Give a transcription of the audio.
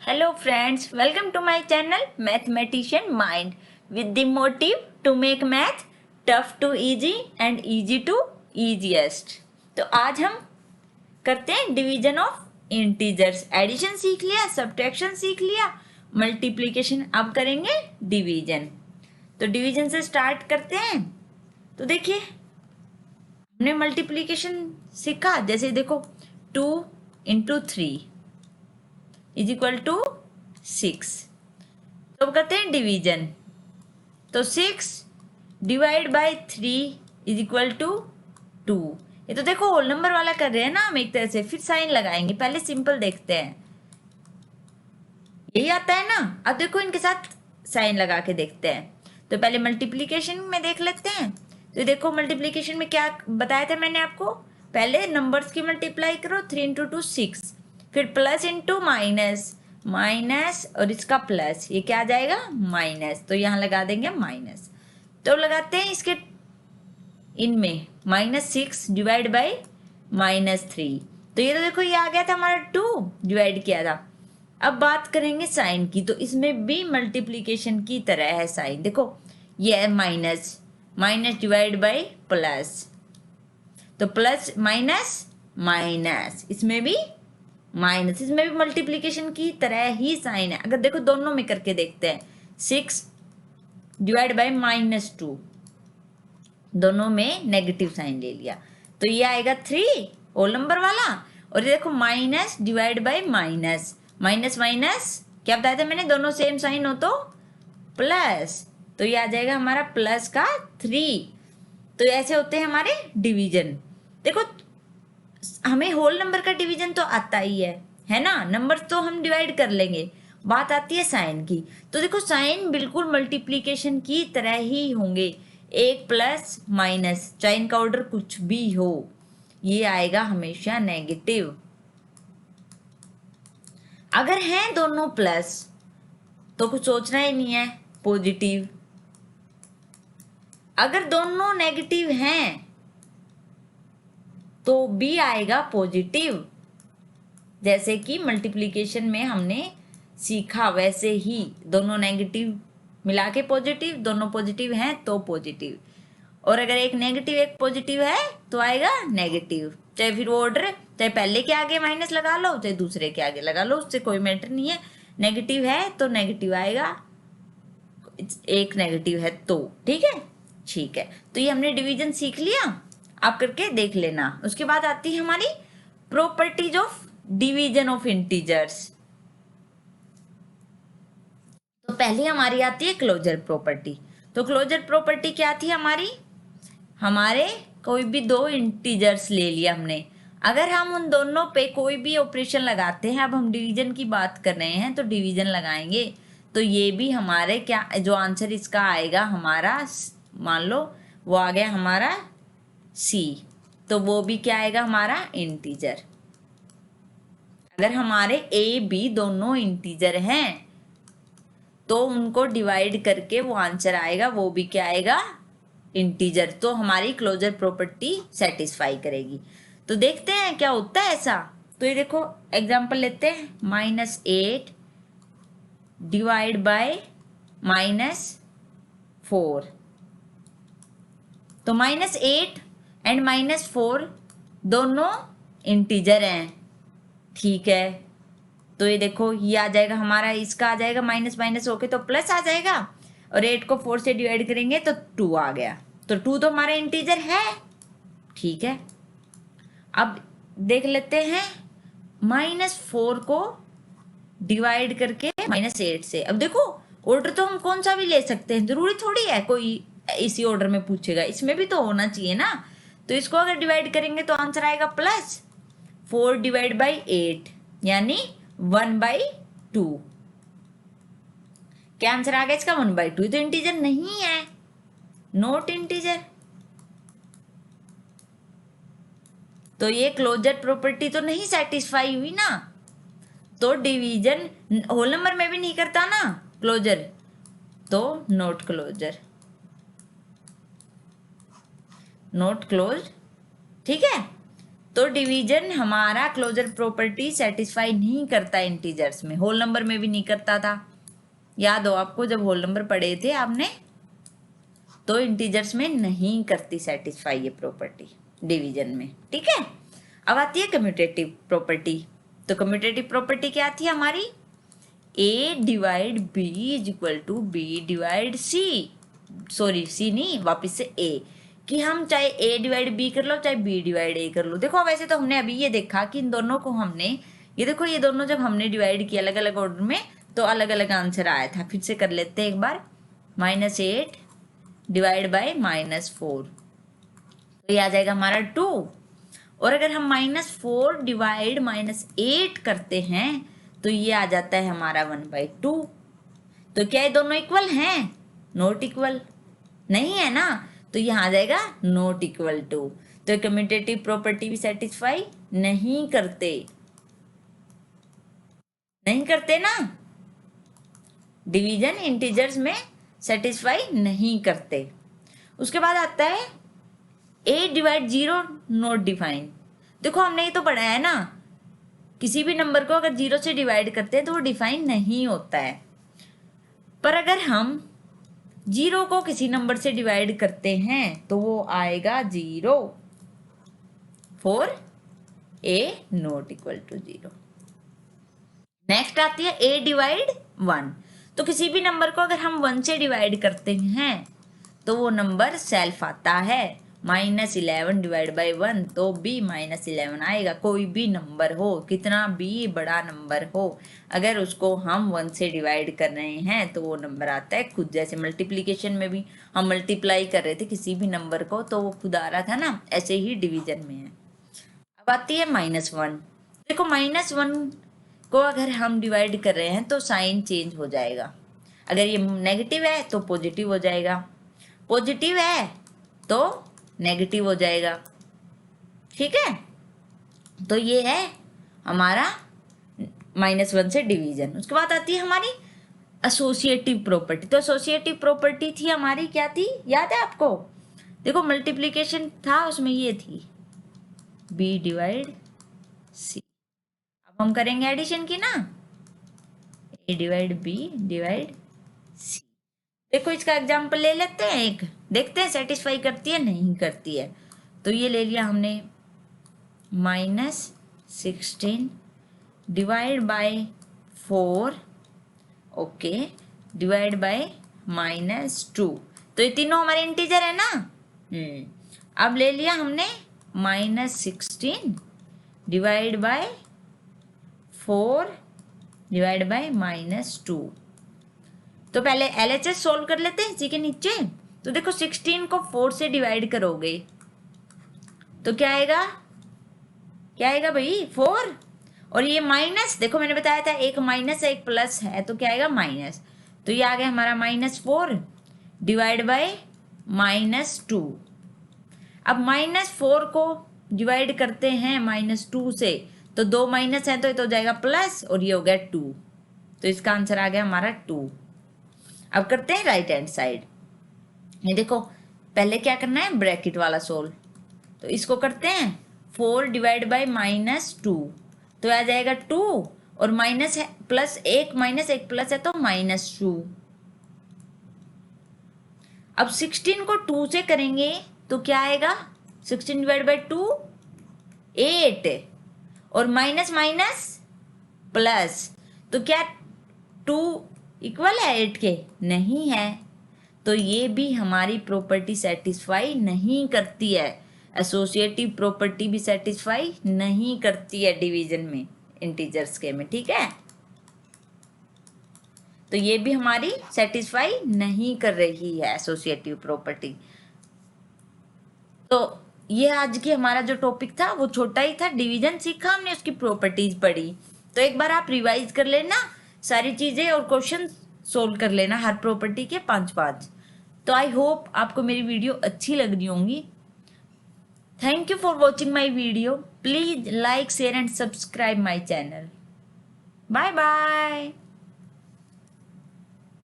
Hello friends, welcome to my channel Mathematician Mind with the motive to make math tough to easy and easy to easiest। तो आज हम करते हैं division of integers. Addition सीख लिया, subtraction सीख लिया, मल्टीप्लिकेशन अब करेंगे डिवीजन। तो डिवीजन से स्टार्ट करते हैं। तो देखिए हमने मल्टीप्लिकेशन सीखा, जैसे देखो 2 इंटू 3 इज इक्वल टू 6। तो अब करते हैं डिवीजन। तो 6 divide by 3 is equal to 2। ये तो देखो होल नंबर वाला कर रहे हैं ना हम एक तरह से, फिर साइन लगाएंगे। पहले सिंपल देखते हैं, यही आता है ना। अब देखो इनके साथ साइन लगा के देखते हैं। तो पहले मल्टीप्लिकेशन में देख लेते हैं। तो देखो मल्टीप्लिकेशन में क्या बताया था मैंने आपको, पहले नंबर्स की मल्टीप्लाई करो, 3 इंटू 2 6, फिर प्लस इंटू माइनस, माइनस और इसका प्लस, ये क्या आ जाएगा माइनस। तो यहाँ लगा देंगे माइनस। तो लगाते हैं इसके इनमें -6 डिवाइड बाई -3। तो ये तो देखो ये आ गया था हमारा 2 डिवाइड किया था। अब बात करेंगे साइन की। तो इसमें भी मल्टीप्लिकेशन की तरह है साइन। देखो ये है minus, minus divide by plus, तो प्लस माइनस माइनस, इसमें भी माइनस, इसमें भी मल्टीप्लिकेशन की तरह ही साइन है। अगर देखो दोनों में करके देखते हैं, 6 डिवाइड बाई -2, दोनों में नेगेटिव साइन ले लिया, तो ये आएगा 3 होल नंबर वाला। और ये देखो minus divide by minus, minus minus क्या बताया था मैंने, दोनों सेम साइन हो तो प्लस, तो ये आ जाएगा हमारा प्लस का 3। तो ऐसे होते हैं हमारे डिवीजन। देखो हमें होल नंबर का डिवीजन तो आता ही है ना, नंबर तो हम डिवाइड कर लेंगे। बात आती है साइन की। तो देखो साइन बिल्कुल मल्टीप्लिकेशन की तरह ही होंगे, एक प्लस माइनस, चाहे इनका ऑर्डर कुछ भी हो, ये आएगा हमेशा नेगेटिव। अगर हैं दोनों प्लस तो कुछ सोचना ही नहीं है, पॉजिटिव। अगर दोनों नेगेटिव हैं तो भी आएगा पॉजिटिव। जैसे कि मल्टीप्लिकेशन में हमने सीखा वैसे ही, दोनों नेगेटिव मिला के पॉजिटिव, दोनों पॉजिटिव हैं तो पॉजिटिव। और अगर एक नेगेटिव एक पॉजिटिव है तो आएगा नेगेटिव। चाहे फिर वो ऑर्डर, चाहे पहले के आगे माइनस लगा लो, चाहे दूसरे के आगे लगा लो, उससे कोई मैटर नहीं है। नेगेटिव है तो नेगेटिव आएगा, एक नेगेटिव है तो, ठीक है। ठीक है, तो ये हमने डिवीजन सीख लिया, आप करके देख लेना। उसके बाद आती है हमारी properties of division of integers. तो पहले हमारी आती है क्लोजर प्रॉपर्टी। तो क्लोजर प्रॉपर्टी क्या थी हमारी, हमारे कोई भी दो इंटीजर्स ले लिया हमने, अगर हम उन दोनों पे कोई भी ऑपरेशन लगाते हैं, अब हम डिवीजन की बात कर रहे हैं तो डिवीजन लगाएंगे, तो ये भी हमारे क्या, जो आंसर इसका आएगा हमारा, मान लो वो आ गया हमारा C, तो वो भी क्या आएगा हमारा इंटीजर। अगर हमारे A B दोनों इंटीजर हैं तो उनको डिवाइड करके वो आंसर आएगा, वो भी क्या आएगा इंटीजर। तो हमारी क्लोजर प्रॉपर्टी सेटिस्फाई करेगी। तो देखते हैं क्या होता है ऐसा। तो ये देखो एग्जांपल लेते हैं, -8 डिवाइड बाय -4। तो -8 एंड -4 दोनों इंटीजर हैं, ठीक है। तो ये देखो ये आ जाएगा हमारा, इसका आ जाएगा माइनस माइनस होके तो प्लस आ जाएगा, और 8 को 4 से डिवाइड करेंगे तो 2 आ गया। तो 2 तो हमारा इंटीजर है, ठीक है। अब देख लेते हैं -4 को डिवाइड करके -8 से। अब देखो ऑर्डर तो हम कौन सा भी ले सकते हैं, जरूरी थोड़ी है कोई इसी ऑर्डर में पूछेगा, इसमें भी तो होना चाहिए ना। तो इसको अगर डिवाइड करेंगे तो आंसर आएगा +4 डिवाइड बाई 8 यानी 1/2। क्या आंसर आ गया इसका 1/2। तो इंटीजर नहीं है, नॉट इंटीजर। तो ये क्लोजर प्रॉपर्टी तो नहीं सेटिस्फाई हुई ना। तो डिवीजन होल नंबर में भी नहीं करता ना क्लोजर, तो नॉट क्लोजर, नॉट क्लोज, ठीक है। तो डिवीजन हमारा क्लोजर प्रॉपर्टी सेटिस्फाई नहीं करता इंटीजर्स में, होल नंबर में भी नहीं करता था। याद हो आपको, जब होल नंबर पढ़े थे आपने, तो इंटीजर्स में नहीं करती सेटिस्फाई ये प्रॉपर्टी डिवीजन में, ठीक है। अब आती है कम्यूटेटिव प्रॉपर्टी। तो कम्यूटेटिव प्रॉपर्टी क्या थी हमारी, A divide B is equal to B divide C, sorry C नहीं, वापिस से ए, कि हम चाहे ए डिवाइड बी कर लो चाहे बी डिवाइड ए कर लो। देखो वैसे तो हमने अभी ये देखा कि इन दोनों को हमने, ये देखो ये दोनों जब हमने डिवाइड किया अलग अलग ऑर्डर में तो अलग अलग आंसर आया था। फिर से कर लेते हैं एक बार, -8 डिवाइड बाय -4, तो ये आ जाएगा हमारा 2। और अगर हम -4 डिवाइड -8 करते हैं तो ये आ जाता है हमारा 1/2। तो क्या ये दोनों इक्वल हैं, नॉट इक्वल, नहीं है ना, तो यहाँ आ जाएगा नॉट इक्वल टू। तो कम्यूटेटिव प्रॉपर्टी भी सेटिस्फाई नहीं करते, नहीं करते ना, डिवीजन इंटीजर्स में सेटिस्फाई नहीं करते। उसके बाद आता है ए डिवाइड 0 नॉट डिफाइन। देखो हमने ये तो पढ़ा है ना, किसी भी नंबर को अगर 0 से डिवाइड करते हैं तो वो डिफाइन नहीं होता है। पर अगर हम 0 को किसी नंबर से डिवाइड करते हैं तो वो आएगा 0 for a not equal to 0। Next आती है ए डिवाइड 1। तो किसी भी नंबर को अगर हम 1 से डिवाइड करते हैं तो वो नंबर सेल्फ आता है। -11 डिवाइड बाई 1 तो भी -11 आएगा। कोई भी नंबर हो, कितना भी बड़ा नंबर हो, अगर उसको हम 1 से डिवाइड कर रहे हैं तो वो नंबर आता है खुद। जैसे मल्टीप्लिकेशन में भी हम मल्टीप्लाई कर रहे थे किसी भी नंबर को तो वो खुद आ रहा था ना, ऐसे ही डिवीजन में है। अब आती है -1। देखो -1 को अगर हम डिवाइड कर रहे हैं तो साइन चेंज हो जाएगा। अगर ये नेगेटिव है तो पॉजिटिव हो जाएगा, पॉजिटिव है तो नेगेटिव हो जाएगा, ठीक है। तो ये है हमारा -1 से डिवीजन। उसके बाद आती है हमारी एसोसिएटिव प्रॉपर्टी। तो एसोसिएटिव प्रॉपर्टी थी हमारी, क्या थी याद है आपको, देखो मल्टीप्लिकेशन था उसमें ये थी b डिवाइड c। अब हम करेंगे एडिशन की ना, a divide b divide c। देखो इसका एग्जाम्पल ले लेते हैं, एक देखते हैं सेटिस्फाई करती है नहीं करती है। तो ये ले लिया हमने -16 divide by 4, okay, divide by -2। तो ये तीनों हमारे इंटीजर है ना। अब ले लिया हमने -16 डिवाइड बाय 4 डिवाइड बाय -2। तो पहले LHS सोल्व कर लेते हैं इसी के नीचे। तो देखो 16 को 4 से डिवाइड करोगे तो क्या आएगा, क्या आएगा भाई 4, और ये माइनस, देखो मैंने बताया था एक माइनस है एक प्लस है, तो क्या आएगा माइनस। तो ये आ गया हमारा -4 डिवाइड बाय -2। अब -4 को डिवाइड करते हैं -2 से तो 2 माइनस है तो ये तो हो जाएगा प्लस, और ये हो गया 2। तो इसका आंसर आ गया हमारा 2। अब करते हैं राइट हैंड साइड। ये देखो पहले क्या करना है, ब्रैकेट वाला सोल्व। तो इसको करते हैं 4 डिवाइड बाय -2, तो आ जाएगा 2, और माइनस है प्लस एक माइनस एक प्लस है तो -2। अब 16 को 2 से करेंगे तो क्या आएगा, 16 डिवाइड बाय 2 8, और माइनस माइनस प्लस, तो क्या 2 इक्वल है 8 के, नहीं है। तो ये भी हमारी प्रॉपर्टी सेटिस्फाई नहीं करती है। एसोसिएटिव प्रॉपर्टी भी सेटिस्फाई नहीं करती है डिवीजन में, इंटीजर्स के में, ठीक है। तो ये भी हमारी सेटिस्फाई नहीं कर रही है एसोसिएटिव प्रॉपर्टी। तो ये आज की हमारा जो टॉपिक था वो छोटा ही था, डिवीजन सीखा हमने, उसकी प्रॉपर्टीज पढ़ी। तो एक बार आप रिवाइज कर लेना सारी चीजें और क्वेश्चन सोल्व कर लेना हर प्रॉपर्टी के 5-5। तो आई होप आपको मेरी वीडियो अच्छी लग रही होंगी। Thank you for watching my video. Please like share and subscribe my channel. Bye bye.